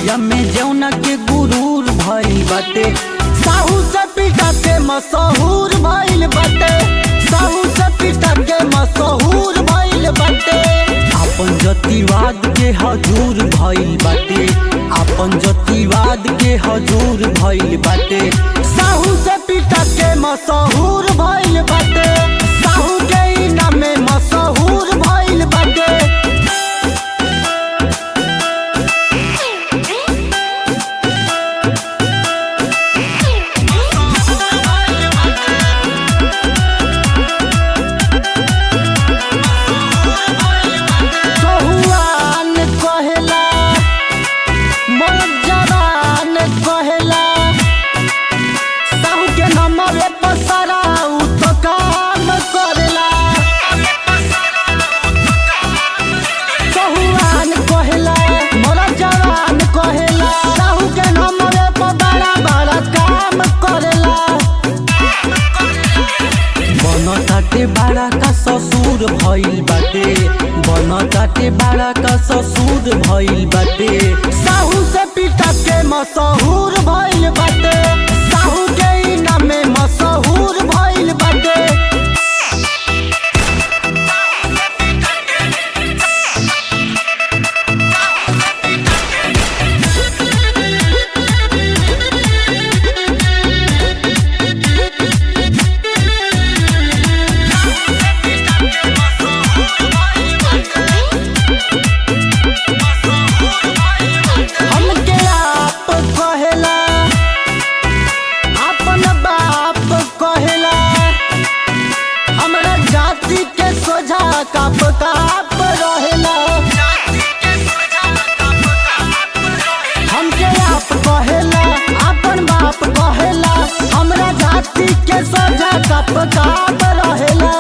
दुनिया में जौना के गुरूर भइल बाटे। साहू से पिटा के मशहूर भइल बाटे। साहू से पिटा के मशहूर भइल बाटे। अपन जातिवाद के हजूर भइल बाटे। अपन जातिवाद के हजूर भइल बाटे। साहू से पिटा के मशहूर भइल बाटे। साहू के इनाम में मशहूर भइल बाटे। बड़ा का ससुर भइल बाटे। बनताटे बड़ा का ससुर भइल बाटे। साहू से पिटा के मशहूर भइल बाटे। साहू के इनाम में मशहूर भइल बाटे। काप काप रहेला हमके आप कहेला अपन बाप कहेला। हमरा जाति के सोझा काप काप रहेला।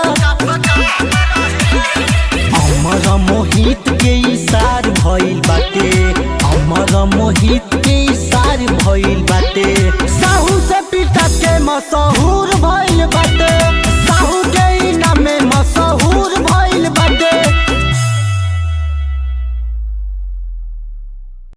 अमर मोहित के इशार भइल बाटे। अमर मोहित के